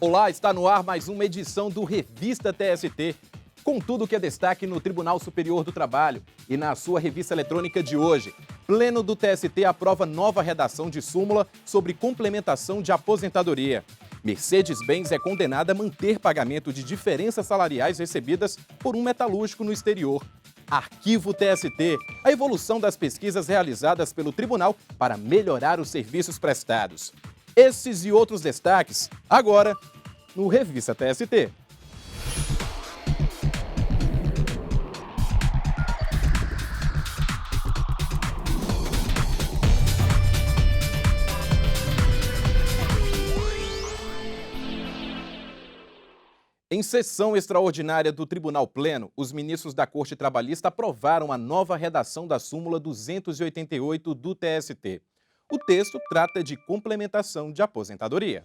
Olá, está no ar mais uma edição do Revista TST, com tudo que é destaque no Tribunal Superior do Trabalho. E na sua revista eletrônica de hoje, Pleno do TST aprova nova redação de súmula sobre complementação de aposentadoria. Mercedes-Benz é condenada a manter pagamento de diferenças salariais recebidas por um metalúrgico no exterior. Arquivo TST, a evolução das pesquisas realizadas pelo tribunal para melhorar os serviços prestados. Esses e outros destaques, agora, no Revista TST. Em sessão extraordinária do Tribunal Pleno, os ministros da Corte Trabalhista aprovaram a nova redação da súmula 288 do TST. O texto trata de complementação de aposentadoria.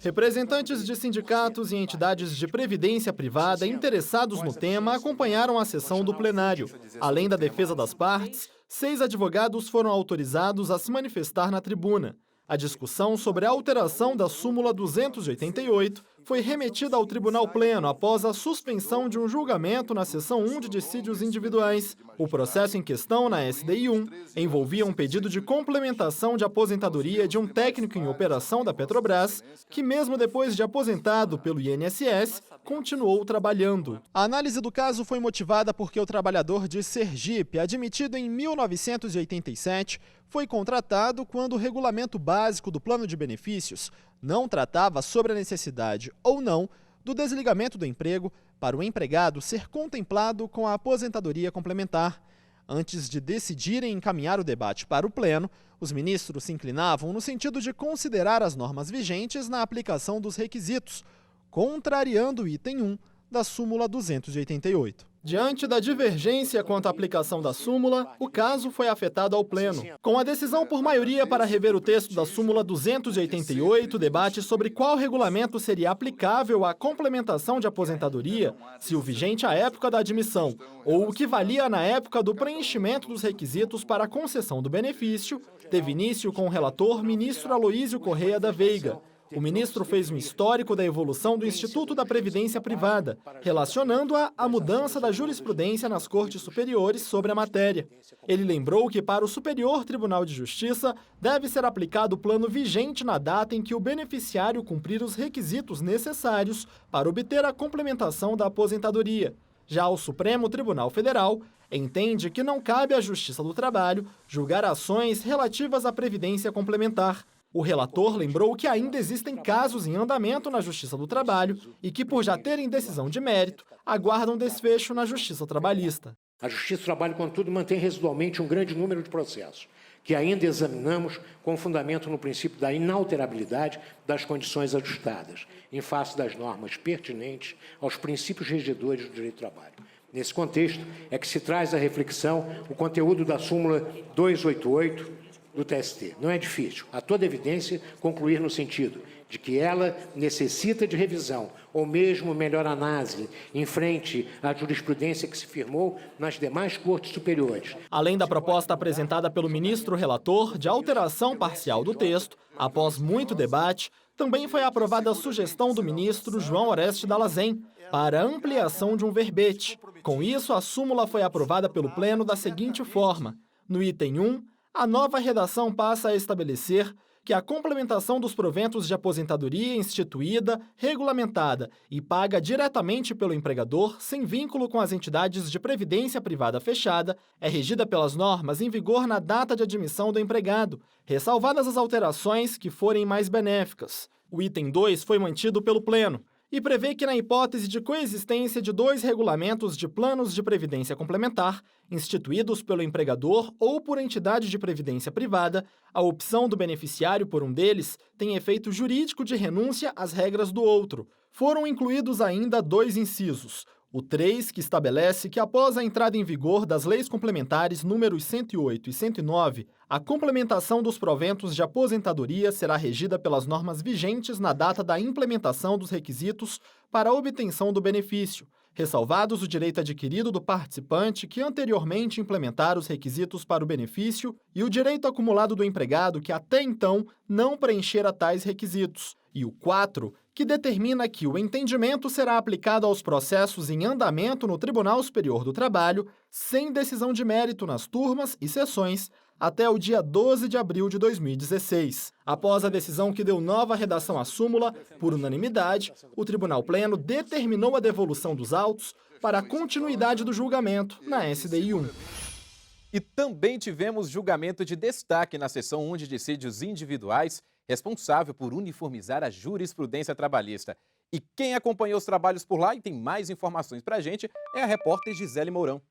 Representantes de sindicatos e entidades de previdência privada interessados no tema acompanharam a sessão do plenário. Além da defesa das partes, 6 advogados foram autorizados a se manifestar na tribuna. A discussão sobre a alteração da súmula 288 foi remetida ao Tribunal Pleno após a suspensão de um julgamento na seção 1 de dissídios individuais. O processo em questão, na SDI 1, envolvia um pedido de complementação de aposentadoria de um técnico em operação da Petrobras, que mesmo depois de aposentado pelo INSS, continuou trabalhando. A análise do caso foi motivada porque o trabalhador de Sergipe, admitido em 1987, foi contratado quando o regulamento básico do plano de benefícios não tratava sobre a necessidade ou não do desligamento do emprego para o empregado ser contemplado com a aposentadoria complementar. Antes de decidirem encaminhar o debate para o Pleno, os ministros se inclinavam no sentido de considerar as normas vigentes na aplicação dos requisitos, contrariando o item 1 da súmula 288. Diante da divergência quanto à aplicação da súmula, o caso foi afetado ao Pleno. Com a decisão por maioria para rever o texto da súmula 288, o debate sobre qual regulamento seria aplicável à complementação de aposentadoria, se o vigente à época da admissão ou o que valia na época do preenchimento dos requisitos para a concessão do benefício, teve início com o relator ministro Aloísio Correia da Veiga. O ministro fez um histórico da evolução do Instituto da Previdência Privada, relacionando-a à mudança da jurisprudência nas cortes superiores sobre a matéria. Ele lembrou que para o Superior Tribunal de Justiça deve ser aplicado o plano vigente na data em que o beneficiário cumprir os requisitos necessários para obter a complementação da aposentadoria. Já o Supremo Tribunal Federal entende que não cabe à Justiça do Trabalho julgar ações relativas à previdência complementar. O relator lembrou que ainda existem casos em andamento na Justiça do Trabalho e que, por já terem decisão de mérito, aguardam desfecho na Justiça Trabalhista. A Justiça do Trabalho, contudo, mantém residualmente um grande número de processos, que ainda examinamos com fundamento no princípio da inalterabilidade das condições ajustadas, em face das normas pertinentes aos princípios regedores do direito do trabalho. Nesse contexto, é que se traz à reflexão o conteúdo da súmula 288, do TST. Não é difícil, a toda evidência, concluir no sentido de que ela necessita de revisão, ou mesmo melhor análise, em frente à jurisprudência que se firmou nas demais cortes superiores. Além da proposta apresentada pelo ministro relator de alteração parcial do texto, após muito debate, também foi aprovada a sugestão do ministro João Oreste Dallazen para a ampliação de um verbete. Com isso, a súmula foi aprovada pelo Pleno da seguinte forma: no item 1, a nova redação passa a estabelecer que a complementação dos proventos de aposentadoria instituída, regulamentada e paga diretamente pelo empregador, sem vínculo com as entidades de previdência privada fechada, é regida pelas normas em vigor na data de admissão do empregado, ressalvadas as alterações que forem mais benéficas. O item 2 foi mantido pelo Pleno e prevê que, na hipótese de coexistência de 2 regulamentos de planos de previdência complementar, instituídos pelo empregador ou por entidade de previdência privada, a opção do beneficiário por um deles tem efeito jurídico de renúncia às regras do outro. Foram incluídos ainda 2 incisos. O 3, que estabelece que após a entrada em vigor das leis complementares números 108 e 109, a complementação dos proventos de aposentadoria será regida pelas normas vigentes na data da implementação dos requisitos para a obtenção do benefício, ressalvados o direito adquirido do participante que anteriormente implementara os requisitos para o benefício e o direito acumulado do empregado que até então não preenchera tais requisitos, E o 4, que determina que o entendimento será aplicado aos processos em andamento no Tribunal Superior do Trabalho, sem decisão de mérito nas turmas e sessões, até o dia 12 de abril de 2016. Após a decisão que deu nova redação à súmula, por unanimidade, o Tribunal Pleno determinou a devolução dos autos para a continuidade do julgamento na SDI 1. E também tivemos julgamento de destaque na sessão 1 de dissídios individuais, responsável por uniformizar a jurisprudência trabalhista. E quem acompanhou os trabalhos por lá e tem mais informações para a gente é a repórter Gisele Mourão.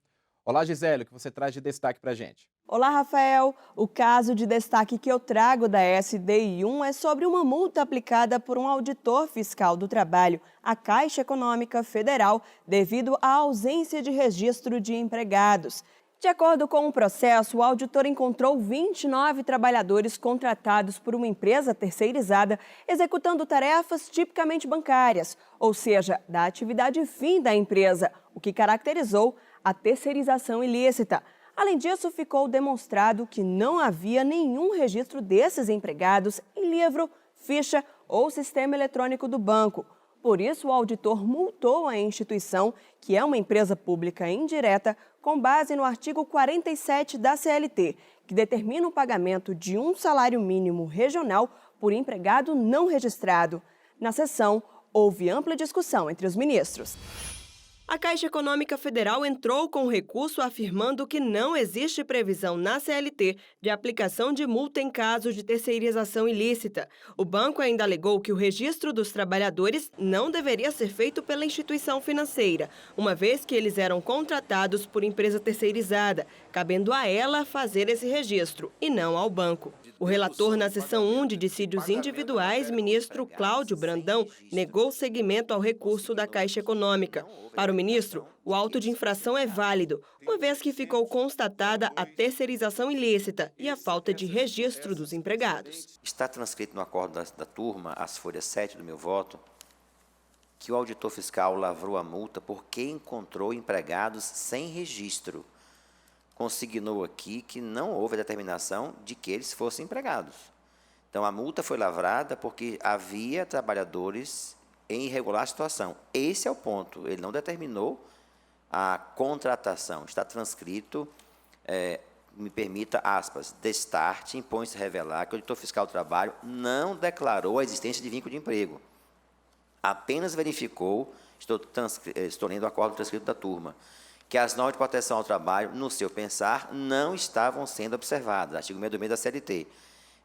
Olá, Gisele, o que você traz de destaque para a gente? Olá, Rafael. O caso de destaque que eu trago da SDI 1 é sobre uma multa aplicada por um auditor fiscal do trabalho à Caixa Econômica Federal devido à ausência de registro de empregados. De acordo com o processo, o auditor encontrou 29 trabalhadores contratados por uma empresa terceirizada executando tarefas tipicamente bancárias, ou seja, da atividade fim da empresa, o que caracterizou a terceirização ilícita. Além disso, ficou demonstrado que não havia nenhum registro desses empregados em livro, ficha ou sistema eletrônico do banco. Por isso, o auditor multou a instituição, que é uma empresa pública indireta, com base no artigo 47 da CLT, que determina o pagamento de um salário mínimo regional por empregado não registrado. Na sessão, houve ampla discussão entre os ministros. A Caixa Econômica Federal entrou com recurso afirmando que não existe previsão na CLT de aplicação de multa em caso de terceirização ilícita. O banco ainda alegou que o registro dos trabalhadores não deveria ser feito pela instituição financeira, uma vez que eles eram contratados por empresa terceirizada, cabendo a ela fazer esse registro e não ao banco. O relator na sessão 1 de dissídios individuais, ministro Cláudio Brandão, negou seguimento ao recurso da Caixa Econômica. Para o ministro, o auto de infração é válido, uma vez que ficou constatada a terceirização ilícita e a falta de registro dos empregados. Está transcrito no acordo da turma, as folhas 7 do meu voto, que o auditor fiscal lavrou a multa porque encontrou empregados sem registro. Consignou aqui que não houve a determinação de que eles fossem empregados. Então, a multa foi lavrada porque havia trabalhadores em irregular situação. Esse é o ponto. Ele não determinou a contratação. Está transcrito, me permita, aspas, destarte, impõe-se revelar que o auditor fiscal do trabalho não declarou a existência de vínculo de emprego. Apenas verificou, estou lendo o acordo transcrito da turma, que as normas de proteção ao trabalho, no seu pensar, não estavam sendo observadas, artigo 626 da CLT,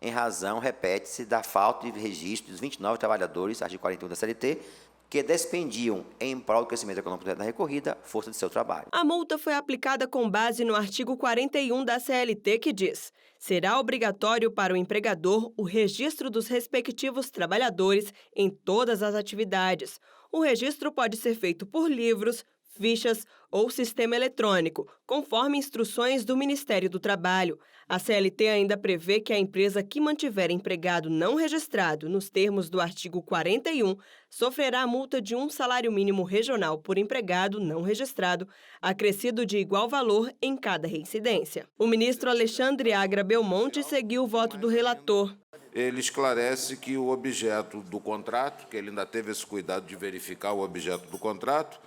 em razão, repete-se, da falta de registro dos 29 trabalhadores, artigo 41 da CLT, que despendiam, em prol do crescimento econômico da recorrida, força de seu trabalho. A multa foi aplicada com base no artigo 41 da CLT, que diz: será obrigatório para o empregador o registro dos respectivos trabalhadores em todas as atividades. O registro pode ser feito por livros, fichas ou sistema eletrônico, conforme instruções do Ministério do Trabalho. A CLT ainda prevê que a empresa que mantiver empregado não registrado nos termos do artigo 41 sofrerá multa de um salário mínimo regional por empregado não registrado, acrescido de igual valor em cada reincidência. O ministro Alexandre Agra Belmonte seguiu o voto do relator. Ele esclarece que o objeto do contrato, que ele ainda teve esse cuidado de verificar o objeto do contrato,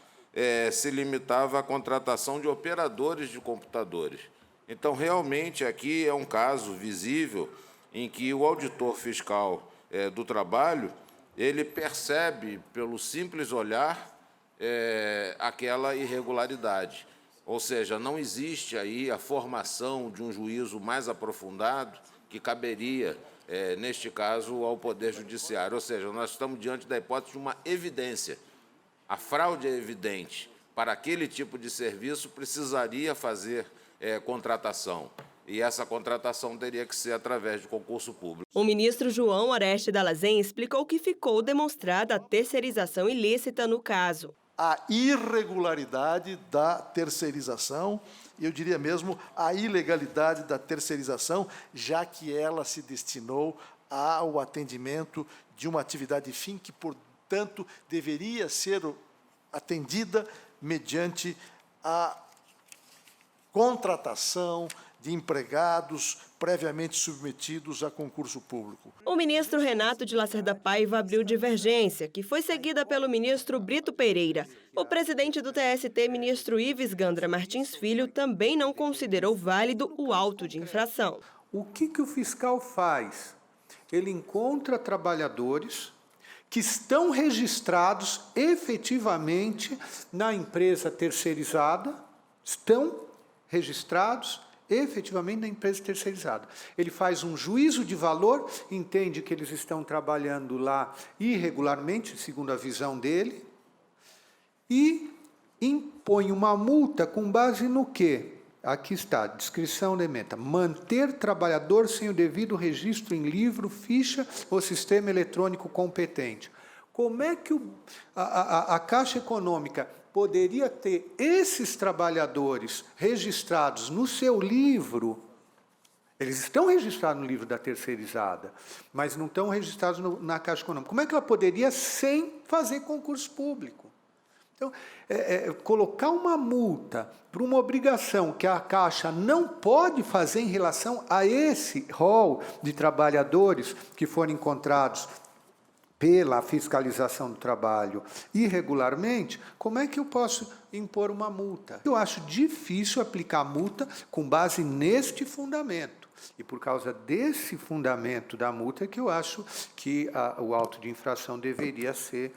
se limitava à contratação de operadores de computadores. Então, realmente, aqui é um caso visível em que o auditor fiscal do trabalho, ele percebe, pelo simples olhar, aquela irregularidade. Ou seja, não existe aí a formação de um juízo mais aprofundado que caberia, neste caso, ao Poder Judiciário. Ou seja, nós estamos diante da hipótese de uma evidência. A fraude é evidente. Para aquele tipo de serviço, precisaria fazer contratação. E essa contratação teria que ser através de concurso público. O ministro João Oreste Dallazen explicou que ficou demonstrada a terceirização ilícita no caso. A irregularidade da terceirização, eu diria mesmo a ilegalidade da terceirização, já que ela se destinou ao atendimento de uma atividade fim que, portanto, deveria ser atendida mediante a contratação de empregados previamente submetidos a concurso público. O ministro Renato de Lacerda Paiva abriu divergência, que foi seguida pelo ministro Brito Pereira. O presidente do TST, ministro Ives Gandra Martins Filho, também não considerou válido o auto de infração. O que o fiscal faz? Ele encontra trabalhadores que estão registrados efetivamente na empresa terceirizada, Ele faz um juízo de valor, entende que eles estão trabalhando lá irregularmente, segundo a visão dele, e impõe uma multa com base no quê? Aqui está, descrição da ementa. Manter trabalhador sem o devido registro em livro, ficha ou sistema eletrônico competente. Como é que a Caixa Econômica poderia ter esses trabalhadores registrados no seu livro? Eles estão registrados no livro da terceirizada, mas não estão registrados na Caixa Econômica. Como é que ela poderia sem fazer concurso público? Então, colocar uma multa para uma obrigação que a Caixa não pode fazer em relação a esse rol de trabalhadores que foram encontrados pela fiscalização do trabalho irregularmente, como é que eu posso impor uma multa? Eu acho difícil aplicar multa com base neste fundamento. E por causa desse fundamento da multa é que eu acho que o auto de infração deveria ser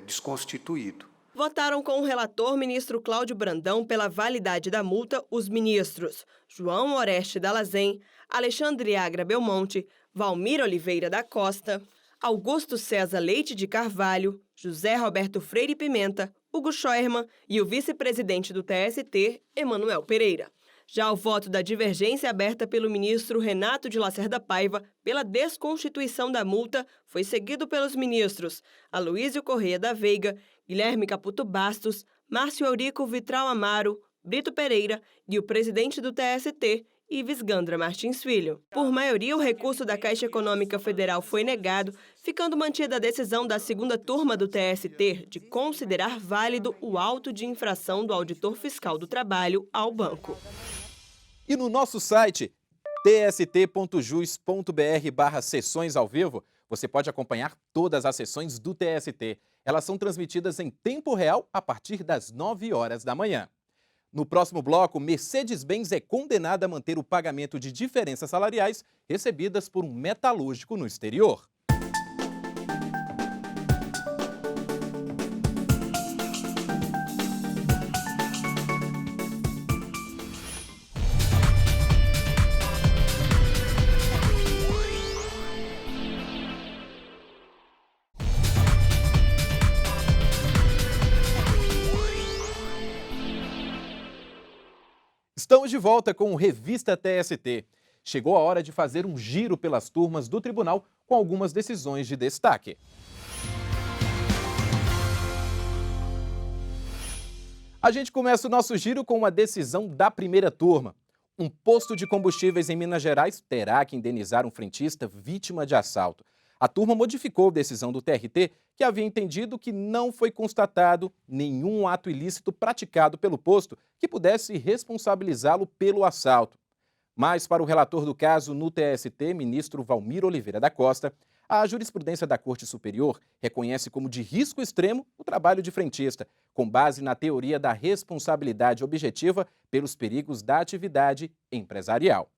desconstituído. Votaram com o relator, ministro Cláudio Brandão, pela validade da multa os ministros João Oreste Dallazen, Alexandre Agra Belmonte, Valmir Oliveira da Costa, Augusto César Leite de Carvalho, José Roberto Freire Pimenta, Hugo Scheuermann e o vice-presidente do TST, Emanuel Pereira. Já o voto da divergência aberta pelo ministro Renato de Lacerda Paiva pela desconstituição da multa foi seguido pelos ministros Aloísio Corrêa da Veiga, Guilherme Caputo Bastos, Márcio Eurico Vitral Amaro, Brito Pereira e o presidente do TST, Ives Gandra Martins Filho. Por maioria, o recurso da Caixa Econômica Federal foi negado, ficando mantida a decisão da segunda turma do TST de considerar válido o auto de infração do auditor fiscal do trabalho ao banco. E no nosso site, tst.jus.br/sessões ao vivo, você pode acompanhar todas as sessões do TST. Elas são transmitidas em tempo real a partir das 9 horas da manhã. No próximo bloco, Mercedes-Benz é condenada a manter o pagamento de diferenças salariais recebidas por um metalúrgico no exterior. Estamos de volta com o Revista TST. Chegou a hora de fazer um giro pelas turmas do tribunal com algumas decisões de destaque. A gente começa o nosso giro com uma decisão da primeira turma. Um posto de combustíveis em Minas Gerais terá que indenizar um frentista vítima de assalto. A turma modificou a decisão do TRT, que havia entendido que não foi constatado nenhum ato ilícito praticado pelo posto que pudesse responsabilizá-lo pelo assalto. Mas, para o relator do caso no TST, ministro Valmir Oliveira da Costa, a jurisprudência da Corte Superior reconhece como de risco extremo o trabalho de frentista, com base na teoria da responsabilidade objetiva pelos perigos da atividade empresarial.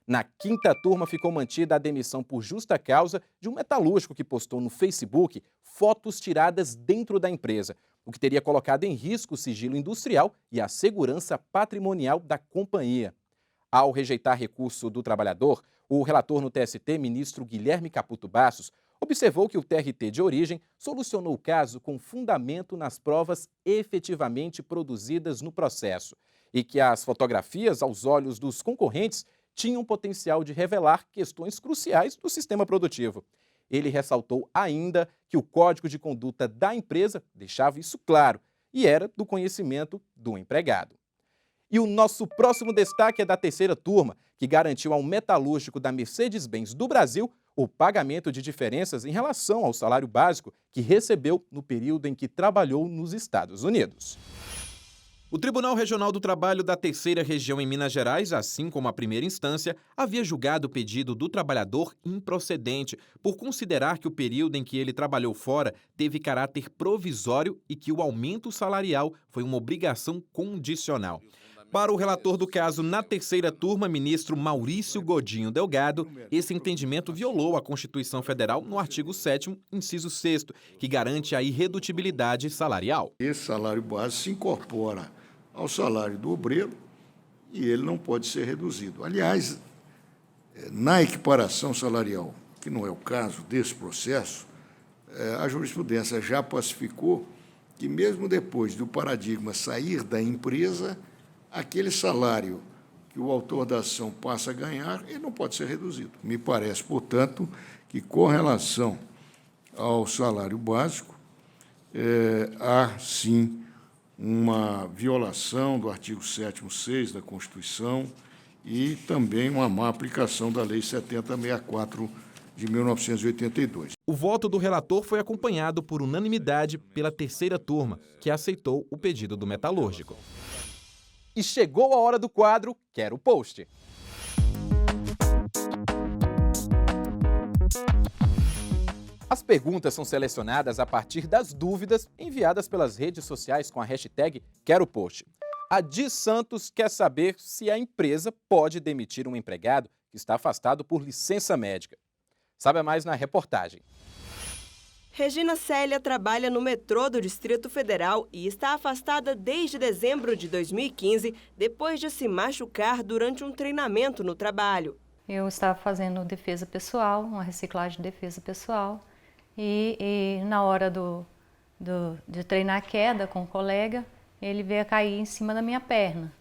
Na quinta turma ficou mantida a demissão por justa causa de um metalúrgico que postou no Facebook fotos tiradas dentro da empresa, o que teria colocado em risco o sigilo industrial e a segurança patrimonial da companhia. Ao rejeitar recurso do trabalhador, o relator no TST, ministro Guilherme Caputo Bastos, observou que o TRT de origem solucionou o caso com fundamento nas provas efetivamente produzidas no processo e que as fotografias, aos olhos dos concorrentes, tinham potencial de revelar questões cruciais do sistema produtivo. Ele ressaltou ainda que o Código de Conduta da empresa deixava isso claro e era do conhecimento do empregado. E o nosso próximo destaque é da terceira turma, que garantiu ao metalúrgico da Mercedes-Benz do Brasil o pagamento de diferenças em relação ao salário básico que recebeu no período em que trabalhou nos Estados Unidos. O Tribunal Regional do Trabalho da Terceira Região em Minas Gerais, assim como a primeira instância, havia julgado o pedido do trabalhador improcedente por considerar que o período em que ele trabalhou fora teve caráter provisório e que o aumento salarial foi uma obrigação condicional. Para o relator do caso na terceira turma, ministro Maurício Godinho Delgado, esse entendimento violou a Constituição Federal no artigo 7º, inciso 6º, que garante a irredutibilidade salarial. Esse salário base se incorpora ao salário do obreiro e ele não pode ser reduzido. Aliás, na equiparação salarial, que não é o caso desse processo, a jurisprudência já pacificou que mesmo depois do paradigma sair da empresa, aquele salário que o autor da ação passa a ganhar, ele não pode ser reduzido. Me parece, portanto, que com relação ao salário básico, há, sim, uma violação do artigo 7º, 6 da Constituição e também uma má aplicação da Lei 7064 de 1982. O voto do relator foi acompanhado por unanimidade pela terceira turma, que aceitou o pedido do metalúrgico. E chegou a hora do quadro Quero Post. As perguntas são selecionadas a partir das dúvidas enviadas pelas redes sociais com a hashtag Quero Post. A Di Santos quer saber se a empresa pode demitir um empregado que está afastado por licença médica. Saiba mais na reportagem. Regina Célia trabalha no metrô do Distrito Federal e está afastada desde dezembro de 2015, depois de se machucar durante um treinamento no trabalho. Eu estava fazendo defesa pessoal, uma reciclagem de defesa pessoal, e na hora de treinar a queda com o colega, ele veio a cair em cima da minha perna.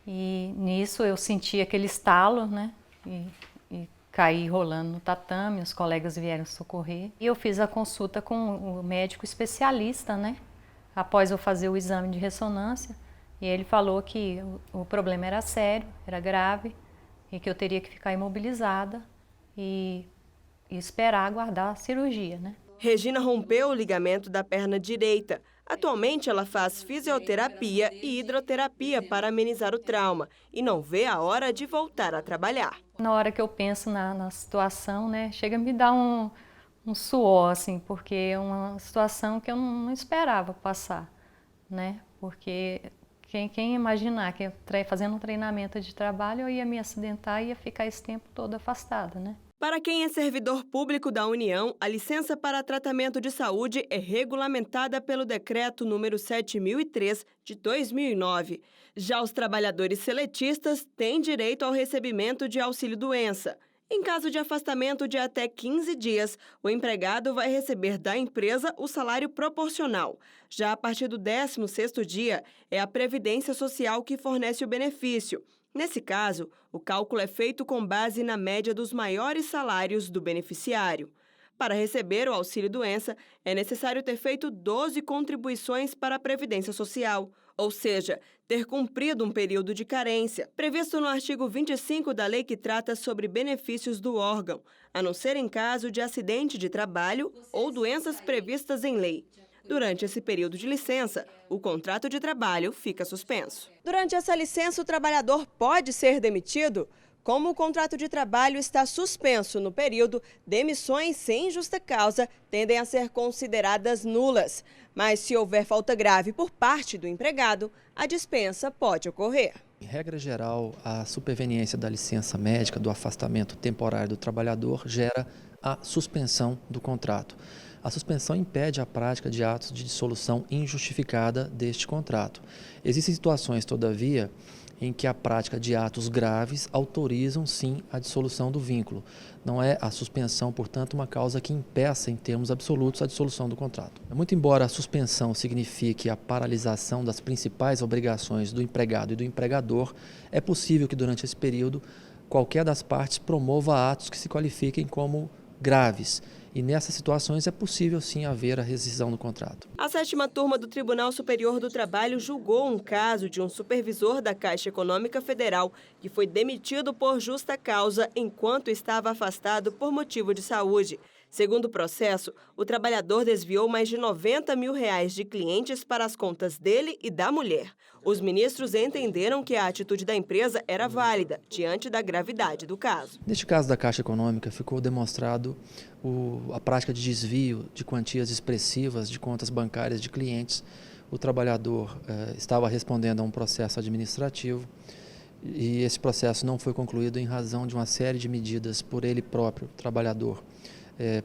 E nisso eu senti aquele estalo, né? E caí rolando no tatame, os colegas vieram socorrer. E eu fiz a consulta com o médico especialista, né? Após eu fazer o exame de ressonância, e ele falou que o problema era sério, era grave, e que eu teria que ficar imobilizada e esperar aguardar a cirurgia, né? Regina rompeu o ligamento da perna direita. Atualmente, ela faz fisioterapia e hidroterapia para amenizar o trauma e não vê a hora de voltar a trabalhar. Na hora que eu penso na situação, né, chega a me dar um suor, assim, porque é uma situação que eu não esperava passar, né? Porque quem imaginar que fazendo um treinamento de trabalho eu ia me acidentar e ia ficar esse tempo todo afastada, né? Para quem é servidor público da União, a licença para tratamento de saúde é regulamentada pelo Decreto número 7003 de 2009. Já os trabalhadores seletistas têm direito ao recebimento de auxílio-doença. Em caso de afastamento de até 15 dias, o empregado vai receber da empresa o salário proporcional. Já a partir do 16º dia, é a Previdência Social que fornece o benefício. Nesse caso, o cálculo é feito com base na média dos maiores salários do beneficiário. Para receber o auxílio-doença, é necessário ter feito 12 contribuições para a Previdência Social, ou seja, ter cumprido um período de carência, previsto no artigo 25 da lei que trata sobre benefícios do órgão, a não ser em caso de acidente de trabalho ou doenças previstas em lei. Durante esse período de licença, o contrato de trabalho fica suspenso. Durante essa licença, o trabalhador pode ser demitido? Como o contrato de trabalho está suspenso no período, demissões sem justa causa tendem a ser consideradas nulas. Mas se houver falta grave por parte do empregado, a dispensa pode ocorrer. Em regra geral, a superveniência da licença médica, do afastamento temporário do trabalhador, gera a suspensão do contrato. A suspensão impede a prática de atos de dissolução injustificada deste contrato. Existem situações, todavia, em que a prática de atos graves autorizam, sim, a dissolução do vínculo. Não é a suspensão, portanto, uma causa que impeça, em termos absolutos, a dissolução do contrato. Muito embora a suspensão signifique a paralisação das principais obrigações do empregado e do empregador, é possível que, durante esse período, qualquer das partes promova atos que se qualifiquem como graves. E nessas situações é possível sim haver a rescisão do contrato. A 7ª turma do Tribunal Superior do Trabalho julgou um caso de um supervisor da Caixa Econômica Federal que foi demitido por justa causa enquanto estava afastado por motivo de saúde. Segundo o processo, o trabalhador desviou mais de R$90 mil de clientes para as contas dele e da mulher. Os ministros entenderam que a atitude da empresa era válida, diante da gravidade do caso. Neste caso da Caixa Econômica, ficou demonstrado a prática de desvio de quantias expressivas de contas bancárias de clientes. O trabalhador estava respondendo a um processo administrativo e esse processo não foi concluído em razão de uma série de medidas por ele próprio, trabalhador,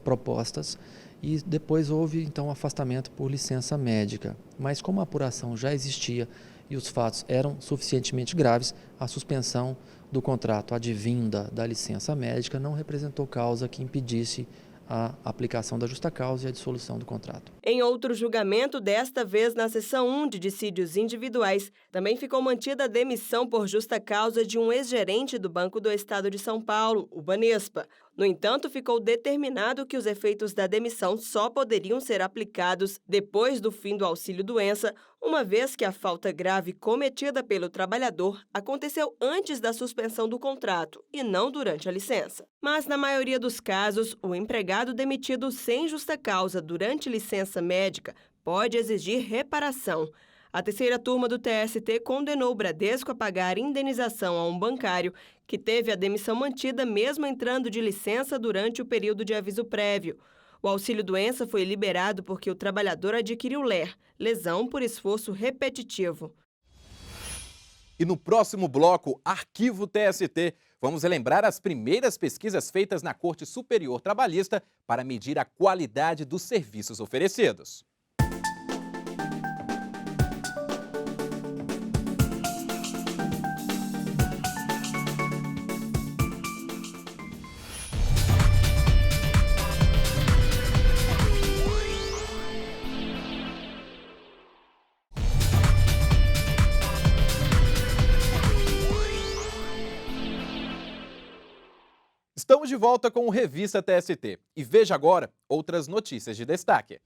propostas, e depois houve então um afastamento por licença médica. Mas como a apuração já existia e os fatos eram suficientemente graves, a suspensão do contrato advinda da licença médica não representou causa que impedisse a aplicação da justa causa e a dissolução do contrato. Em outro julgamento, desta vez na seção 1 de dissídios individuais, também ficou mantida a demissão por justa causa de um ex-gerente do Banco do Estado de São Paulo, o Banespa. No entanto, ficou determinado que os efeitos da demissão só poderiam ser aplicados depois do fim do auxílio-doença, uma vez que a falta grave cometida pelo trabalhador aconteceu antes da suspensão do contrato e não durante a licença. Mas, na maioria dos casos, o empregado demitido sem justa causa durante licença médica pode exigir reparação. A terceira turma do TST condenou o Bradesco a pagar indenização a um bancário que teve a demissão mantida mesmo entrando de licença durante o período de aviso prévio. O auxílio-doença foi liberado porque o trabalhador adquiriu LER, lesão por esforço repetitivo. E no próximo bloco, Arquivo TST, vamos relembrar as primeiras pesquisas feitas na Corte Superior Trabalhista para medir a qualidade dos serviços oferecidos. Estamos de volta com o Revista TST e veja agora outras notícias de destaque.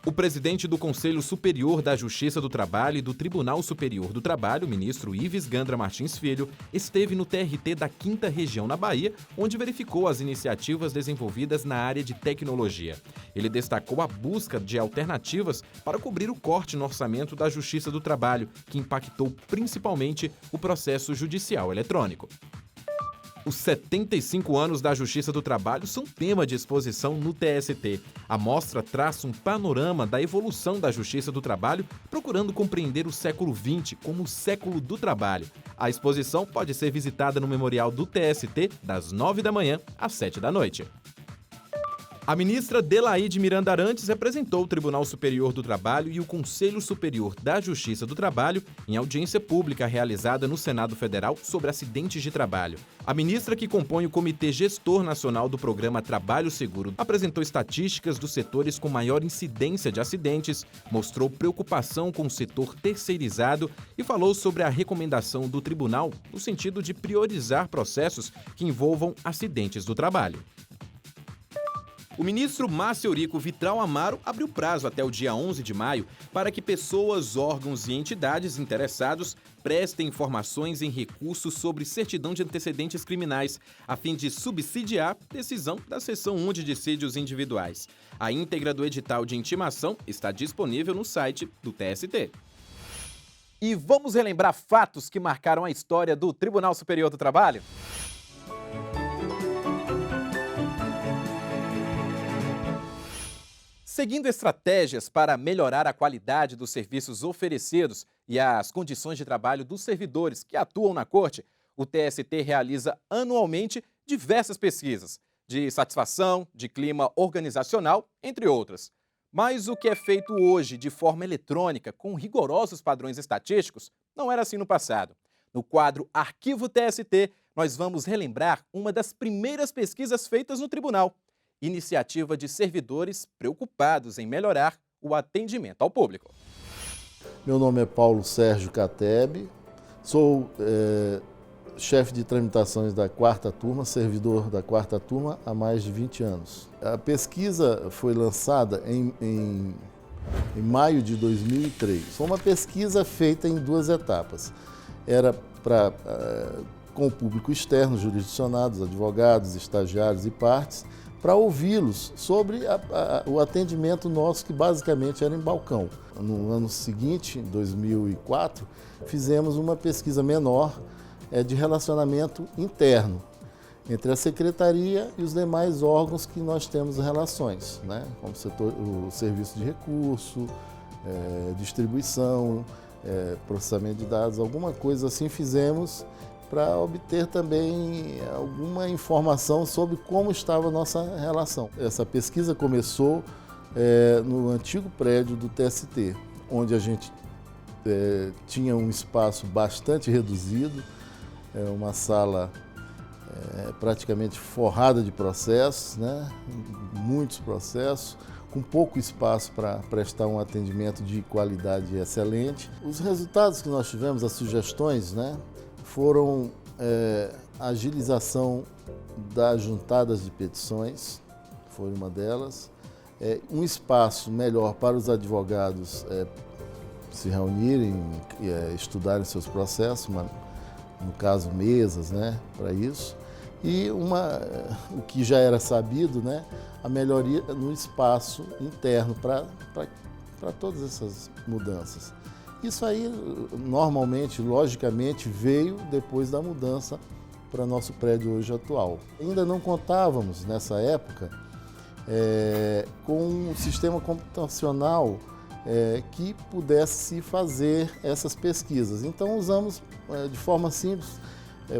O presidente do Conselho Superior da Justiça do Trabalho e do Tribunal Superior do Trabalho, ministro Ives Gandra Martins Filho, esteve no TRT da 5ª Região na Bahia, onde verificou as iniciativas desenvolvidas na área de tecnologia. Ele destacou a busca de alternativas para cobrir o corte no orçamento da Justiça do Trabalho, que impactou principalmente o processo judicial eletrônico. Os 75 anos da Justiça do Trabalho são tema de exposição no TST. A mostra traça um panorama da evolução da Justiça do Trabalho, procurando compreender o século XX como o século do trabalho. A exposição pode ser visitada no Memorial do TST, das 9 da manhã às 7 da noite. A ministra Delaide Miranda Arantes representou o Tribunal Superior do Trabalho e o Conselho Superior da Justiça do Trabalho em audiência pública realizada no Senado Federal sobre acidentes de trabalho. A ministra, que compõe o Comitê Gestor Nacional do Programa Trabalho Seguro, apresentou estatísticas dos setores com maior incidência de acidentes, mostrou preocupação com o setor terceirizado e falou sobre a recomendação do tribunal no sentido de priorizar processos que envolvam acidentes do trabalho. O ministro Márcio Eurico Vitral Amaro abriu prazo até o dia 11 de maio para que pessoas, órgãos e entidades interessados prestem informações em recursos sobre certidão de antecedentes criminais, a fim de subsidiar decisão da seção 1 de dissídios individuais. A íntegra do edital de intimação está disponível no site do TST. E vamos relembrar fatos que marcaram a história do Tribunal Superior do Trabalho? Seguindo estratégias para melhorar a qualidade dos serviços oferecidos e as condições de trabalho dos servidores que atuam na Corte, o TST realiza anualmente diversas pesquisas de satisfação, de clima organizacional, entre outras. Mas o que é feito hoje de forma eletrônica, com rigorosos padrões estatísticos, não era assim no passado. No quadro Arquivo TST, nós vamos relembrar uma das primeiras pesquisas feitas no tribunal. Iniciativa de servidores preocupados em melhorar o atendimento ao público. Meu nome é Paulo Sérgio Catebe, sou chefe de tramitações da 4ª turma, servidor da 4ª turma há mais de 20 anos. A pesquisa foi lançada em maio de 2003. Foi uma pesquisa feita em 2 etapas. Era com o público externo, jurisdicionados, advogados, estagiários e partes, para ouvi-los sobre o atendimento nosso, que basicamente era em balcão. No ano seguinte, em 2004, fizemos uma pesquisa menor de relacionamento interno entre a Secretaria e os demais órgãos que nós temos relações, né? Como o serviço de recurso, distribuição, processamento de dados, alguma coisa assim fizemos para obter também alguma informação sobre como estava a nossa relação. Essa pesquisa começou no antigo prédio do TST, onde a gente tinha um espaço bastante reduzido, uma sala praticamente forrada de processos, né? Muitos processos, com pouco espaço para prestar um atendimento de qualidade excelente. Os resultados que nós tivemos, as sugestões, né, foram a agilização das juntadas de petições, foi uma delas, um espaço melhor para os advogados se reunirem, estudarem seus processos, no caso mesas, né, para isso, e o que já era sabido, né, a melhoria no espaço interno para todas essas mudanças. Isso aí, normalmente, logicamente, veio depois da mudança para nosso prédio hoje atual. Ainda não contávamos, nessa época, com um sistema computacional que pudesse fazer essas pesquisas. Então, usamos de forma simples,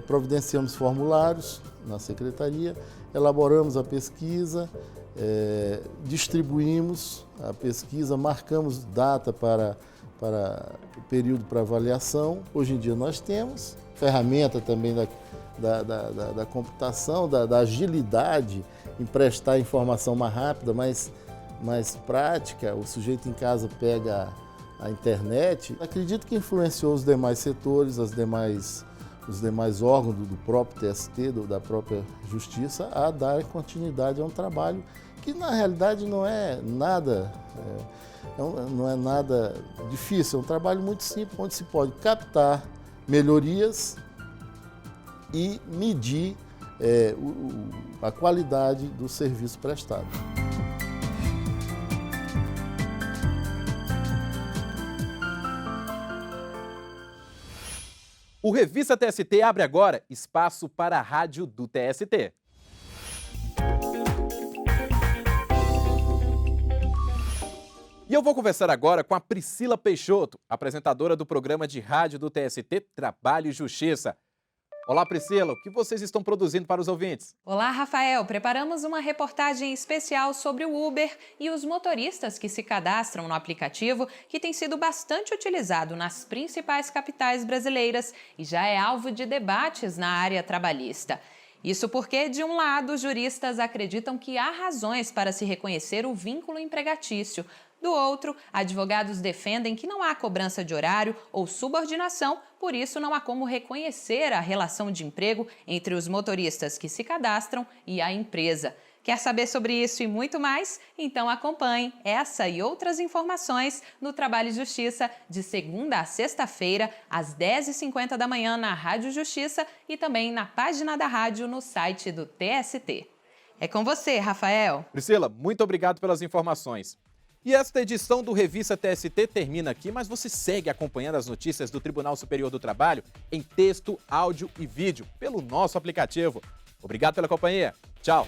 providenciamos formulários na Secretaria, elaboramos a pesquisa, distribuímos a pesquisa, marcamos data para o período para avaliação. Hoje em dia nós temos ferramenta também da computação, da agilidade em prestar informação mais rápida, mais prática. O sujeito em casa pega a internet. Acredito que influenciou os demais setores, os demais órgãos do próprio TST, da própria Justiça, a dar continuidade a um trabalho que, na realidade, não é nada difícil. É um trabalho muito simples, onde se pode captar melhorias e medir a qualidade do serviço prestado. O Revista TST abre agora espaço para a rádio do TST. E eu vou conversar agora com a Priscila Peixoto, apresentadora do programa de rádio do TST Trabalho e Justiça. Olá, Priscila, o que vocês estão produzindo para os ouvintes? Olá, Rafael. Preparamos uma reportagem especial sobre o Uber e os motoristas que se cadastram no aplicativo, que tem sido bastante utilizado nas principais capitais brasileiras e já é alvo de debates na área trabalhista. Isso porque, de um lado, juristas acreditam que há razões para se reconhecer o vínculo empregatício. Do outro, advogados defendem que não há cobrança de horário ou subordinação, por isso não há como reconhecer a relação de emprego entre os motoristas que se cadastram e a empresa. Quer saber sobre isso e muito mais? Então acompanhe essa e outras informações no Trabalho e Justiça, de segunda a sexta-feira, às 10h50 da manhã na Rádio Justiça e também na página da rádio no site do TST. É com você, Rafael. Priscila, muito obrigado pelas informações. E esta edição do Revista TST termina aqui, mas você segue acompanhando as notícias do Tribunal Superior do Trabalho em texto, áudio e vídeo pelo nosso aplicativo. Obrigado pela companhia. Tchau.